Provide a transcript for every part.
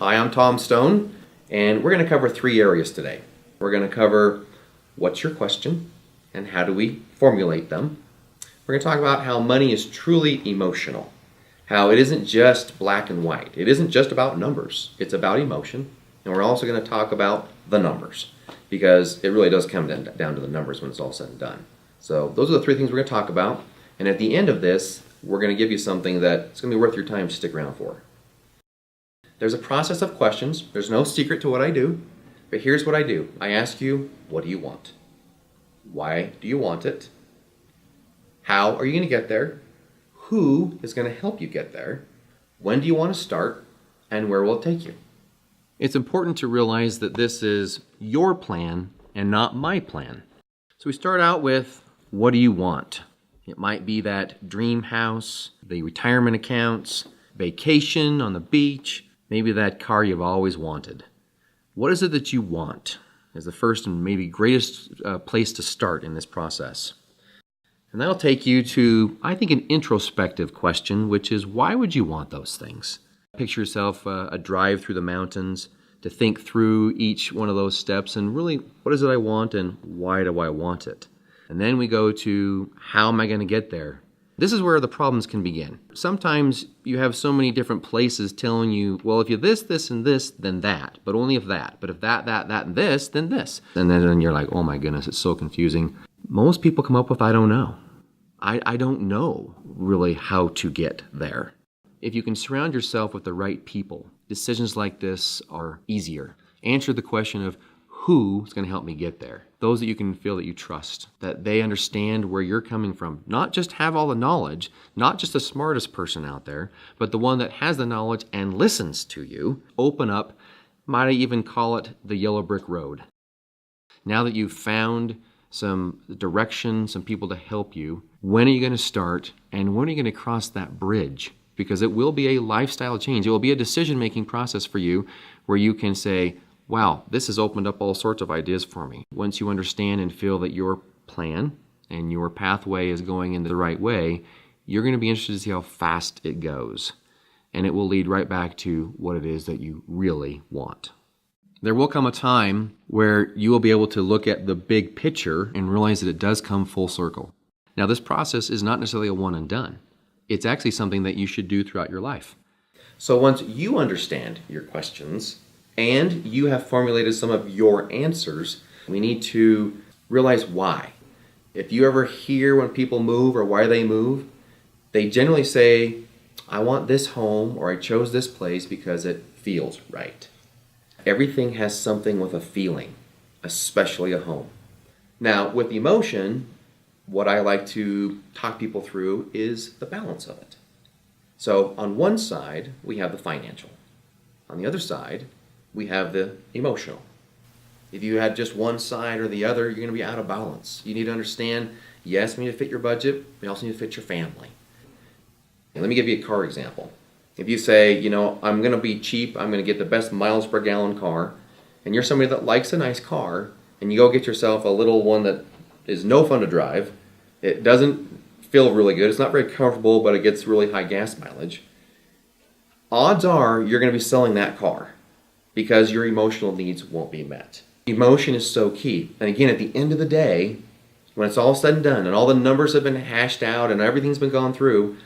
Hi, I'm Tom Stone, and we're going to cover 3 areas today. We're going to cover what's your question and how do we formulate them. We're going to talk about how money is truly emotional, how it isn't just black and white. It isn't just about numbers. It's about emotion. And we're also going to talk about the numbers because it really does come down to the numbers when it's all said and done. So those are the 3 things we're going to talk about. And at the end of this, we're going to give you something that's going to be worth your time to stick around for. There's a process of questions. There's no secret to what I do. But here's what I do. I ask you, what do you want? Why do you want it? How are you going to get there? Who is going to help you get there? When do you want to start? And where will it take you? It's important to realize that this is your plan and not my plan. So we start out with, what do you want? It might be that dream house, the retirement accounts, vacation on the beach, maybe that car you've always wanted. What is it that you want? Is the first and maybe greatest place to start in this process. And that'll take you to, I think, an introspective question, which is, why would you want those things? Picture yourself a drive through the mountains, to think through each one of those steps and really, what is it I want and why do I want it? And then we go to, how am I going to get there? This is where the problems can begin. Sometimes you have so many different places telling you, well, if you this, and this, then that, but only if that. But if that, and this, then this. And then you're like, oh my goodness, it's so confusing. Most people come up with, I don't know. I don't know really how to get there. If you can surround yourself with the right people, decisions like this are easier. Answer the question of, who is going to help me get there? Those that you can feel that you trust, that they understand where you're coming from. Not just have all the knowledge, not just the smartest person out there, but the one that has the knowledge and listens to you. Open up, might I even call it the yellow brick road. Now that you've found some direction, some people to help you, when are you going to start and when are you going to cross that bridge? Because it will be a lifestyle change. It will be a decision-making process for you where you can say, wow, this has opened up all sorts of ideas for me. Once you understand and feel that your plan and your pathway is going in the right way, you're going to be interested to see how fast it goes. And it will lead right back to what it is that you really want. There will come a time where you will be able to look at the big picture and realize that it does come full circle. Now, this process is not necessarily a one and done. It's actually something that you should do throughout your life. So once you understand your questions, and you have formulated some of your answers, we need to realize why. If you ever hear when people move or why they move, they generally say, I want this home or I chose this place because it feels right. Everything has something with a feeling, especially a home. Now, with emotion, what I like to talk people through is the balance of it. So on one side, we have the financial. On the other side, we have the emotional. If you had just one side or the other, you're going to be out of balance. You need to understand, yes, we need to fit your budget, we also need to fit your family. And let me give you a car example. If you say, I'm going to be cheap, I'm going to get the best miles per gallon car, and you're somebody that likes a nice car, and you go get yourself a little one that is no fun to drive, it doesn't feel really good, it's not very comfortable, but it gets really high gas mileage, odds are you're going to be selling that car, because your emotional needs won't be met. Emotion is so key. And again, at the end of the day, when it's all said and done, and all the numbers have been hashed out, and everything's been gone through,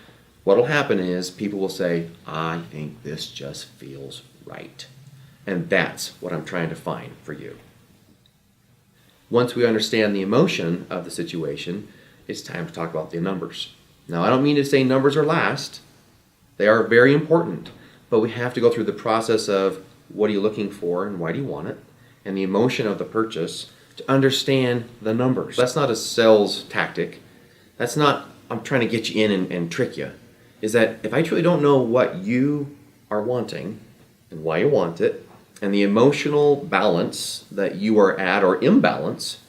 what will happen is people will say, I think this just feels right. And that's what I'm trying to find for you. Once we understand the emotion of the situation, it's time to talk about the numbers. Now, I don't mean to say numbers are last. They are very important. But we have to go through the process of, what are you looking for and why do you want it? And the emotion of the purchase to understand the numbers. That's not a sales tactic. That's not, I'm trying to get you in and trick you. Is that if I truly don't know what you are wanting and why you want it, and the emotional balance that you are at or imbalance,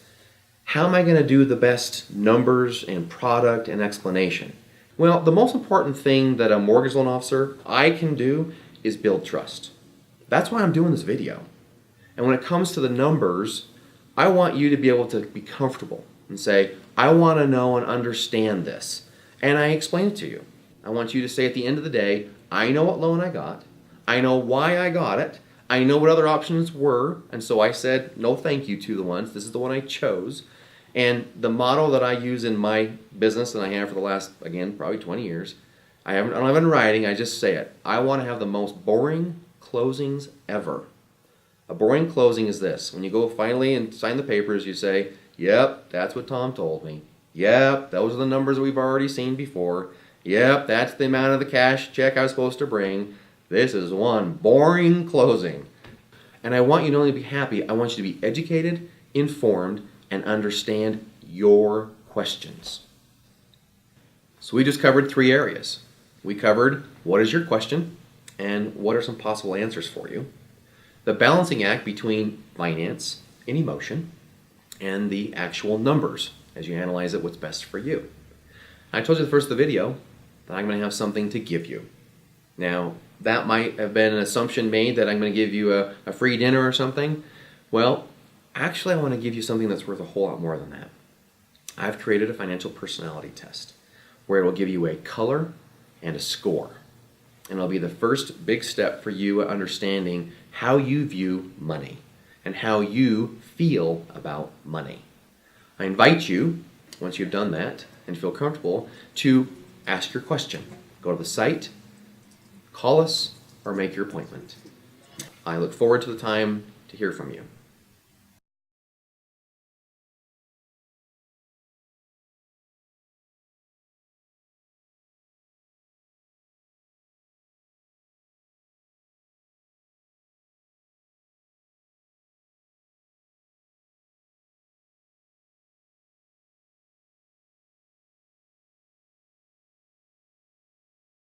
how am I going to do the best numbers and product and explanation? Well, the most important thing that a mortgage loan officer I can do is build trust. That's why I'm doing this video. And when it comes to the numbers, I want you to be able to be comfortable and say, I want to know and understand this. And I explain it to you. I want you to say at the end of the day, I know what loan I got. I know why I got it. I know what other options were, and so I said no thank you to the ones. This is the one I chose. And the motto that I use in my business, and I have for the last, again, probably 20 years, I don't have it in writing, I just say it. I want to have the most boring closings ever. A boring closing is this. When you go finally and sign the papers, you say, yep, that's what Tom told me. Yep, those are the numbers that we've already seen before. Yep, that's the amount of the cash check I was supposed to bring. This is one boring closing. And I want you not only to be happy, I want you to be educated, informed, and understand your questions. So we just covered 3 areas. We covered what is your question and what are some possible answers for you. The balancing act between finance and emotion, and the actual numbers as you analyze it, what's best for you. I told you the first of the video that I'm going to have something to give you. Now, that might have been an assumption made that I'm going to give you a free dinner or something. Well, actually I want to give you something that's worth a whole lot more than that. I've created a financial personality test where it will give you a color and a score. And it'll be the first big step for you understanding how you view money and how you feel about money. I invite you, once you've done that and feel comfortable, to ask your question. Go to the site, call us, or make your appointment. I look forward to the time to hear from you.